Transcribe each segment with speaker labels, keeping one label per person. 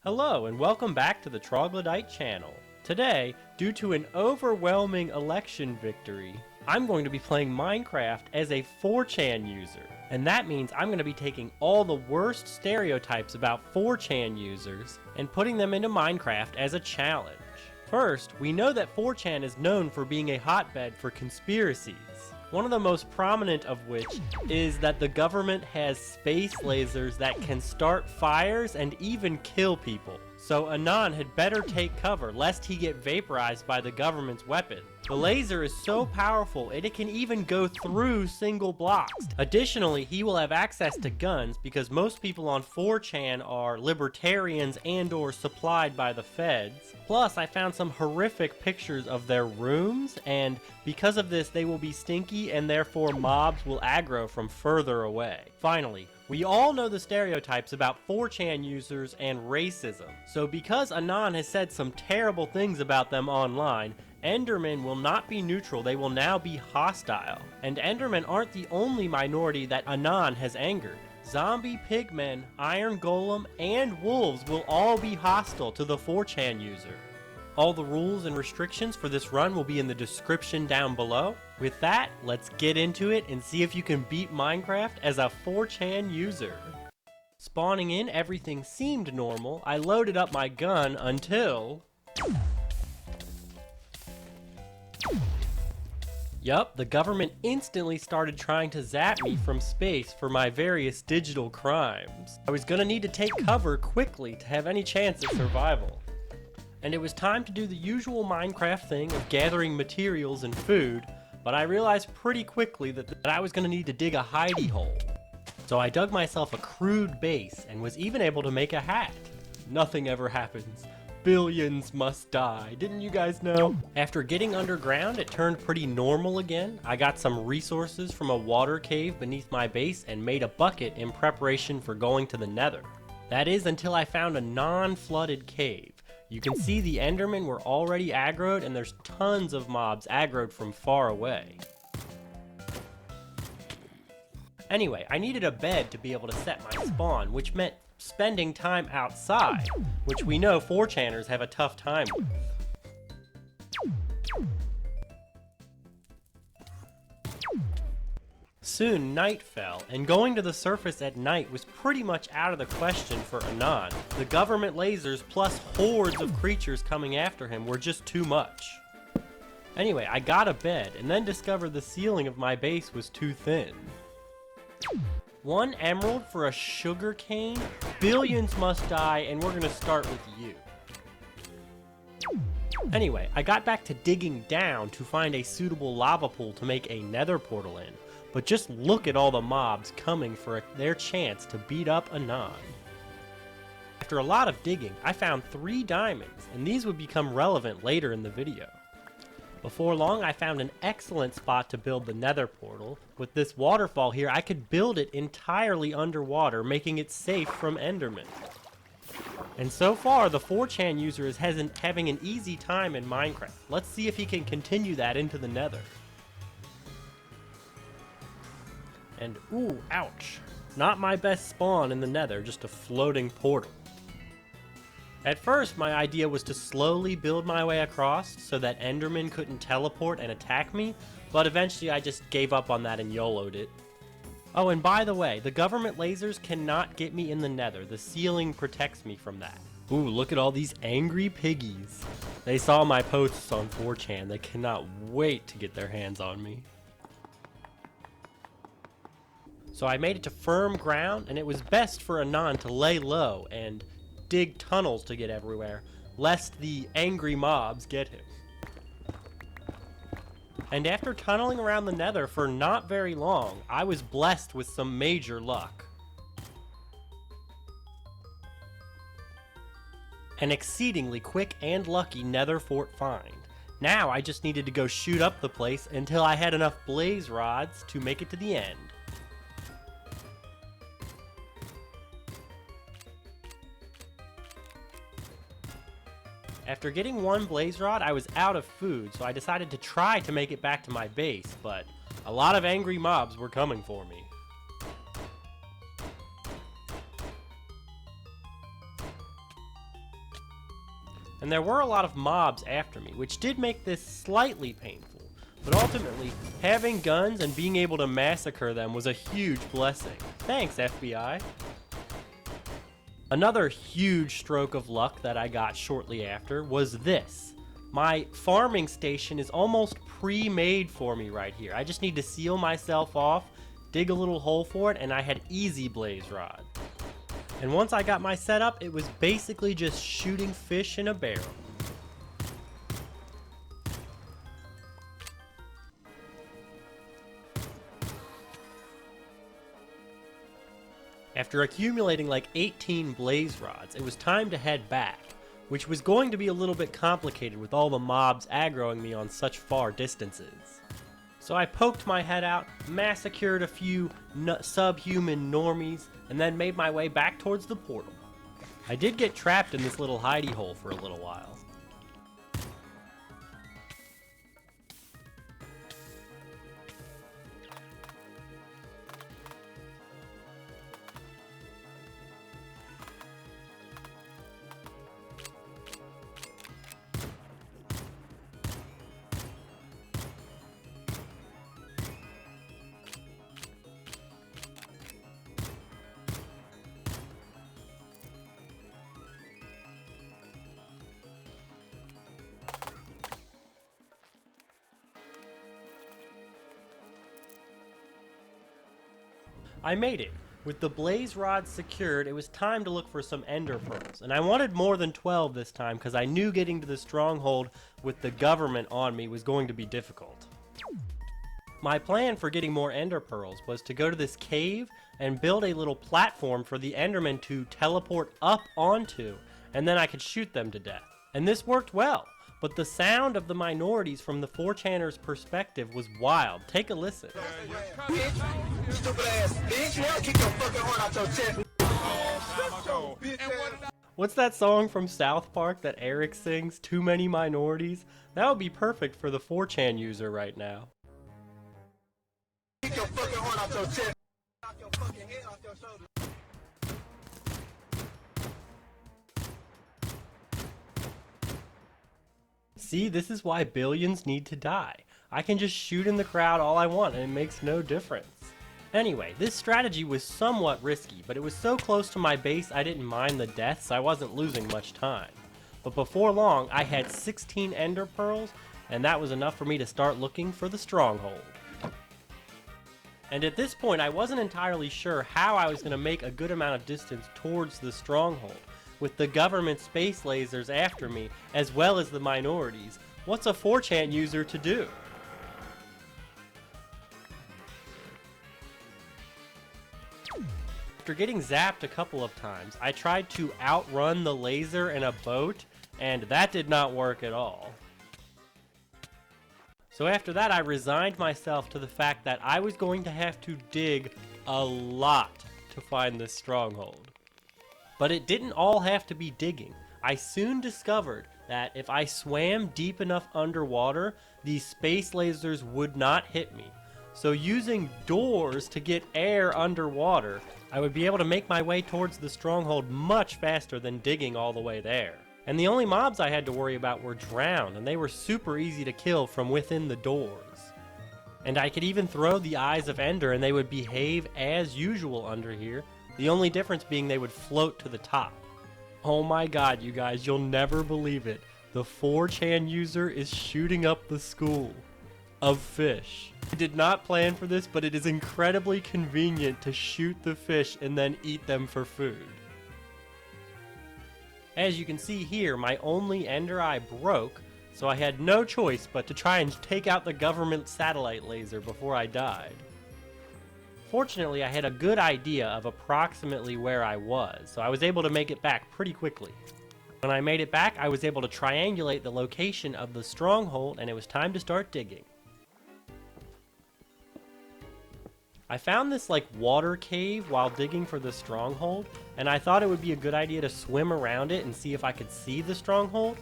Speaker 1: Hello and welcome back to the Troglodyte channel. Today, due to an overwhelming election victory, I'm going to be playing Minecraft as a 4chan user. And that means I'm going to be taking all the worst stereotypes about 4chan users and putting them into Minecraft as a challenge. First, we know that 4chan is known for being a hotbed for conspiracies. One of the most prominent of which is that the government has space lasers that can start fires and even kill people. So Anon had better take cover lest he get vaporized by the government's weapon. The laser is so powerful it can even go through single blocks. Additionally, he will have access to guns because most people on 4chan are libertarians and or supplied by the feds. Plus, I found some horrific pictures of their rooms, and because of this they will be stinky and therefore mobs will aggro from further away. Finally, we all know the stereotypes about 4chan users and racism. So because Anon has said some terrible things about them online, Endermen will not be neutral, they will now be hostile. And Endermen aren't the only minority that Anon has angered. Zombie pigmen, iron golem, and wolves will all be hostile to the 4chan user. All the rules and restrictions for this run will be in the description down below. With that, let's get into it and see if you can beat Minecraft as a 4chan user. Spawning in, everything seemed normal. I loaded up my gun until... Yup, the government instantly started trying to zap me from space for my various digital crimes. I was gonna need to take cover quickly to have any chance at survival. And it was time to do the usual Minecraft thing of gathering materials and food, but I realized pretty quickly that I was gonna need to dig a hidey hole. So I dug myself a crude base and was even able to make a hat. Nothing ever happens. Billions must die. Didn't you guys know? After getting underground, it turned pretty normal again. I got some resources from a water cave beneath my base and made a bucket in preparation for going to the Nether. That is until I found a non-flooded cave. You can see the Endermen were already aggroed and there's tons of mobs aggroed from far away. Anyway, I needed a bed to be able to set my spawn, which meant spending time outside, which we know 4chaners have a tough time with. Soon night fell, and going to the surface at night was pretty much out of the question for Anon. The government lasers plus hordes of creatures coming after him were just too much. Anyway, I got a bed, and then discovered the ceiling of my base was too thin. 1 emerald for a sugar cane? Billions must die, and we're gonna start with you. Anyway, I got back to digging down to find a suitable lava pool to make a nether portal in, but just look at all the mobs coming for their chance to beat up Anon. After a lot of digging, I found 3 diamonds, and these would become relevant later in the video. Before long, I found an excellent spot to build the nether portal. With this waterfall here, I could build it entirely underwater, making it safe from Endermen. And so far, the 4chan user is having an easy time in Minecraft. Let's see if he can continue that into the nether. And ooh, ouch. Not my best spawn in the nether, just a floating portal. At first, my idea was to slowly build my way across so that Endermen couldn't teleport and attack me, but eventually I just gave up on that and YOLO'd it. Oh, and by the way, the government lasers cannot get me in the nether. The ceiling protects me from that. Ooh, look at all these angry piggies. They saw my posts on 4chan. They cannot wait to get their hands on me. So I made it to firm ground, and it was best for Anon to lay low and dig tunnels to get everywhere, lest the angry mobs get him. And after tunneling around the nether for not very long, I was blessed with some major luck. An exceedingly quick and lucky nether fort find. Now I just needed to go shoot up the place until I had enough blaze rods to make it to the end. After getting 1 blaze rod, I was out of food, so I decided to try to make it back to my base, but a lot of angry mobs were coming for me. and there were a lot of mobs after me, which did make this slightly painful. But ultimately, having guns and being able to massacre them was a huge blessing. Thanks, FBI. Another huge stroke of luck that I got shortly after was this. My farming station is almost pre-made for me right here. I just need to seal myself off, dig a little hole for it, and I had easy blaze rod. And once I got my setup, it was basically just shooting fish in a barrel. After accumulating like 18 blaze rods, it was time to head back, which was going to be a little bit complicated with all the mobs aggroing me on such far distances. So I poked my head out, massacred a few subhuman normies, and then made my way back towards the portal. I did get trapped in this little hidey hole for a little while. I made it. With the blaze rod secured, it was time to look for some ender pearls, and I wanted more than 12 this time because I knew getting to the stronghold with the government on me was going to be difficult. My plan for getting more ender pearls was to go to this cave and build a little platform for the endermen to teleport up onto, and then I could shoot them to death. And this worked well, but the sound of the minorities from the 4chaners' perspective was wild. Take a listen. What's that song from South Park that Eric sings, Too Many Minorities? That would be perfect for the 4chan user right now. See, this is why billions need to die. I can just shoot in the crowd all I want and it makes no difference. Anyway, this strategy was somewhat risky, but it was so close to my base I didn't mind the deaths, I wasn't losing much time. But before long, I had 16 ender pearls, and that was enough for me to start looking for the stronghold. And at this point, I wasn't entirely sure how I was going to make a good amount of distance towards the stronghold. With the government space lasers after me, as well as the minorities, what's a 4chan user to do? After getting zapped a couple of times, I tried to outrun the laser in a boat, and that did not work at all. So after that, I resigned myself to the fact that I was going to have to dig a lot to find this stronghold. But it didn't all have to be digging. I soon discovered that if I swam deep enough underwater, these space lasers would not hit me. So using doors to get air underwater, I would be able to make my way towards the stronghold much faster than digging all the way there. And the only mobs I had to worry about were drowned, and they were super easy to kill from within the doors. And I could even throw the Eyes of Ender and they would behave as usual under here, the only difference being they would float to the top. Oh my god, you guys, you'll never believe it. The 4chan user is shooting up the school of fish. I did not plan for this, but it is incredibly convenient to shoot the fish and then eat them for food. As you can see here, my only ender eye broke, so I had no choice but to try and take out the government satellite laser before I died. Fortunately, I had a good idea of approximately where I was, so I was able to make it back pretty quickly. When I made it back, I was able to triangulate the location of the stronghold, and it was time to start digging. I found this like water cave while digging for the stronghold, and I thought it would be a good idea to swim around it and see if I could see the stronghold,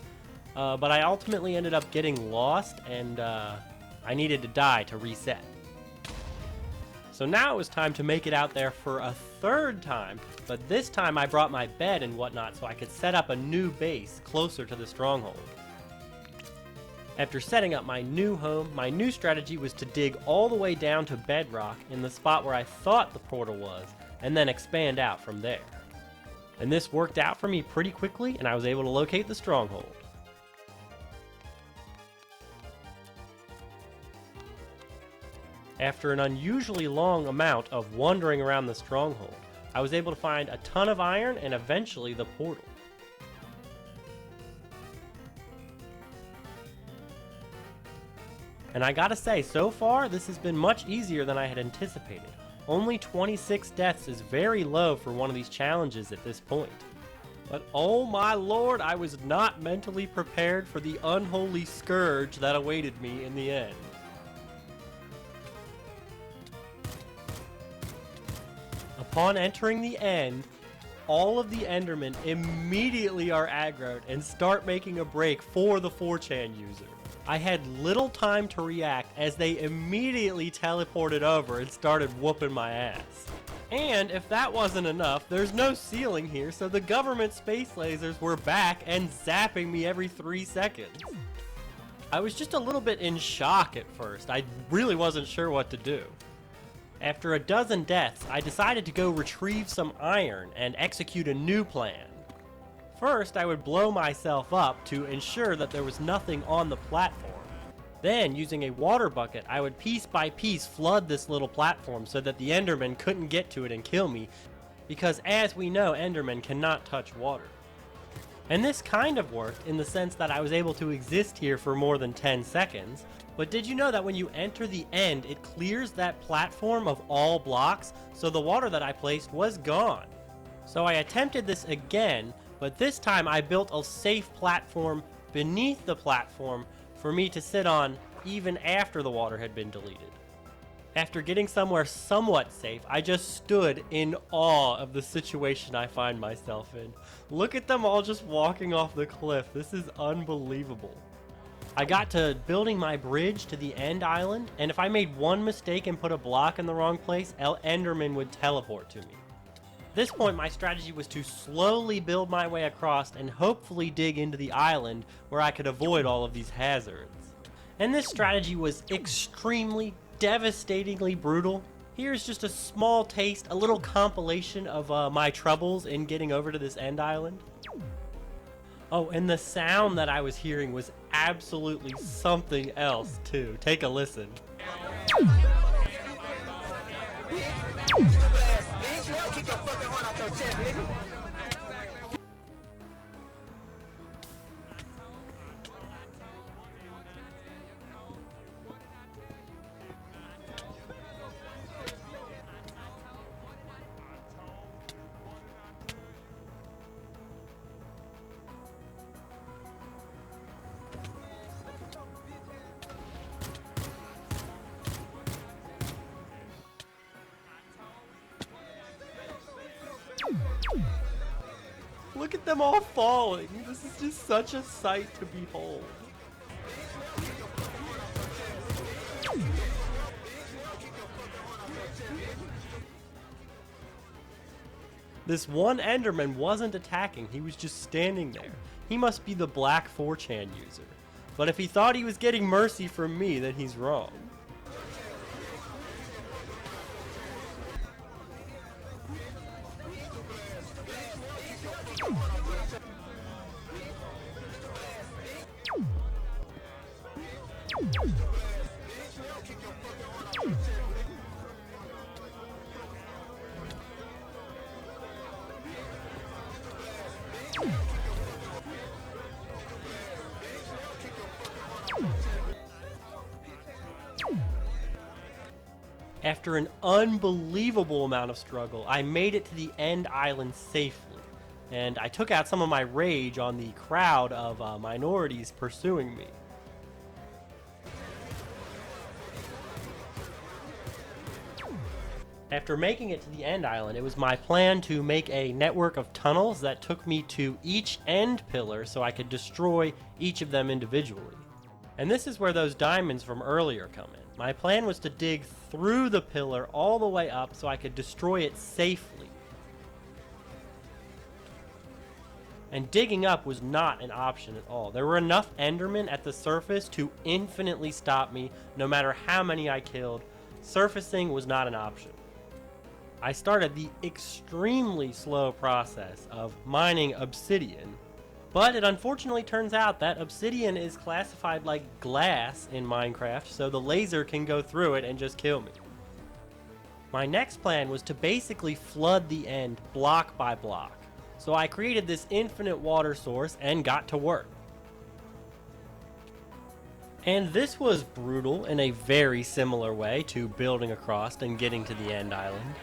Speaker 1: but I ultimately ended up getting lost, and I needed to die to reset. So now it was time to make it out there for a third time, but this time I brought my bed and whatnot so I could set up a new base closer to the stronghold. After setting up my new home, my new strategy was to dig all the way down to bedrock in the spot where I thought the portal was, and then expand out from there. And this worked out for me pretty quickly, and I was able to locate the stronghold. After an unusually long amount of wandering around the stronghold, I was able to find a ton of iron and eventually the portal. And I gotta say, so far this has been much easier than I had anticipated. Only 26 deaths is very low for one of these challenges at this point. But oh my lord, I was not mentally prepared for the unholy scourge that awaited me in the end. Upon entering the end, all of the Endermen immediately are aggroed and start making a break for the 4chan user. I had little time to react as they immediately teleported over and started whooping my ass. And if that wasn't enough, there's no ceiling here, so the government space lasers were back and zapping me every 3 seconds. I was just a little bit in shock at first. I really wasn't sure what to do. After a dozen deaths, I decided to go retrieve some iron and execute a new plan. First, I would blow myself up to ensure that there was nothing on the platform. Then, using a water bucket, I would piece by piece flood this little platform so that the Endermen couldn't get to it and kill me, because as we know, Endermen cannot touch water. And this kind of worked in the sense that I was able to exist here for more than 10 seconds, but did you know that when you enter the end, it clears that platform of all blocks, so the water that I placed was gone. So I attempted this again, but this time I built a safe platform beneath the platform for me to sit on even after the water had been deleted. After getting somewhere somewhat safe, I just stood in awe of the situation I find myself in. Look at them all just walking off the cliff. This is unbelievable. I got to building my bridge to the end island, and if I made one mistake and put a block in the wrong place, Enderman would teleport to me. At this point, my strategy was to slowly build my way across and hopefully dig into the island where I could avoid all of these hazards. And this strategy was extremely, devastatingly brutal. Here's just a small taste, a little compilation of my troubles in getting over to this end island. Oh, and the sound that I was hearing was absolutely something else, too. Take a listen. Look at them all falling. This is just such a sight to behold. This one Enderman wasn't attacking, he was just standing there. He must be the black 4chan user. But if he thought he was getting mercy from me, then he's wrong. After an unbelievable amount of struggle, I made it to the end island safely, and I took out some of my rage on the crowd of minorities pursuing me. After making it to the end island, it was my plan to make a network of tunnels that took me to each end pillar so I could destroy each of them individually. And this is where those diamonds from earlier come in. My plan was to dig through the pillar all the way up so I could destroy it safely. And digging up was not an option at all. There were enough Endermen at the surface to infinitely stop me, no matter how many I killed. Surfacing was not an option. I started the extremely slow process of mining obsidian, but it unfortunately turns out that obsidian is classified like glass in Minecraft, so the laser can go through it and just kill me. My next plan was to basically flood the end block by block. So I created this infinite water source and got to work. And this was brutal in a very similar way to building across and getting to the end island.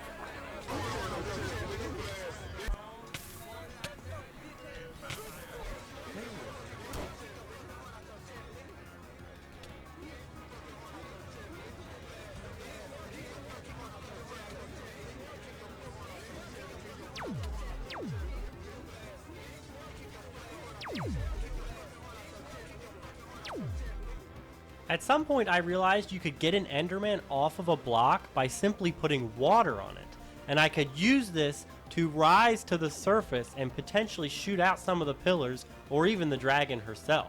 Speaker 1: At some point I realized you could get an Enderman off of a block by simply putting water on it, and I could use this to rise to the surface and potentially shoot out some of the pillars or even the dragon herself.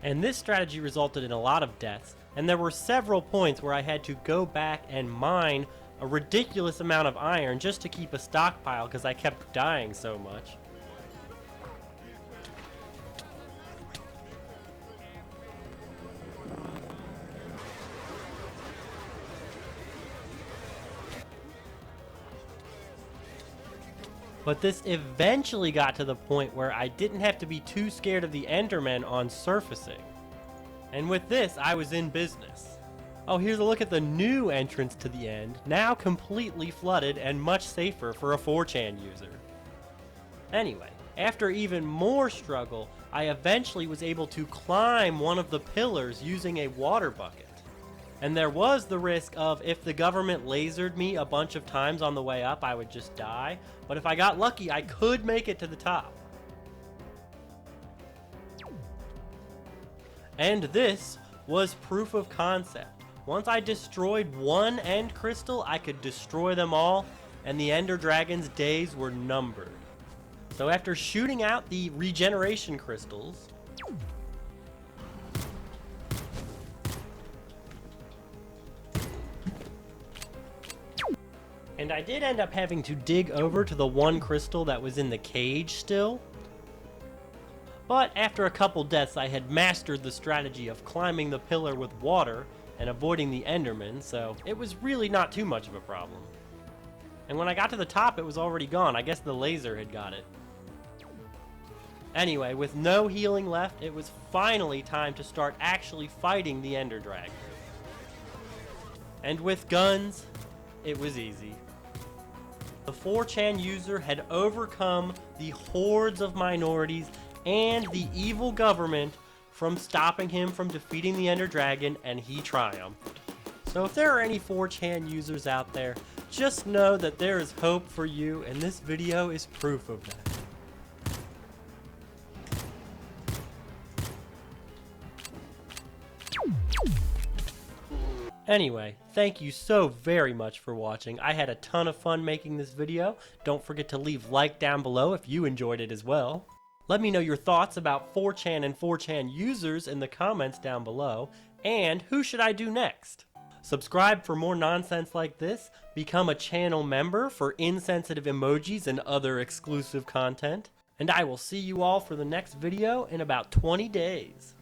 Speaker 1: And this strategy resulted in a lot of deaths, and there were several points where I had to go back and mine a ridiculous amount of iron just to keep a stockpile because I kept dying so much. But this eventually got to the point where I didn't have to be too scared of the Endermen on surfacing. And with this, I was in business. Oh, here's a look at the new entrance to the end, now completely flooded and much safer for a 4chan user. Anyway, after even more struggle, I eventually was able to climb one of the pillars using a water bucket. And there was the risk of if the government lasered me a bunch of times on the way up, I would just die. But if I got lucky, I could make it to the top. And this was proof of concept. Once I destroyed one end crystal, I could destroy them all, and the Ender Dragon's days were numbered. So after shooting out the regeneration crystals, and I did end up having to dig over to the one crystal that was in the cage still. But after a couple deaths, I had mastered the strategy of climbing the pillar with water and avoiding the Enderman, so it was really not too much of a problem. And when I got to the top, it was already gone. I guess the laser had got it. Anyway, with no healing left, it was finally time to start actually fighting the Ender Dragon. And with guns, it was easy. The 4chan user had overcome the hordes of minorities and the evil government from stopping him from defeating the Ender Dragon, and he triumphed. So if there are any 4chan users out there, just know that there is hope for you, and this video is proof of that. Anyway, thank you so very much for watching. I had a ton of fun making this video. Don't forget to leave a like down below if you enjoyed it as well. Let me know your thoughts about 4chan and 4chan users in the comments down below. And who should I do next? Subscribe for more nonsense like this. Become a channel member for insensitive emojis and other exclusive content. And I will see you all for the next video in about 20 days.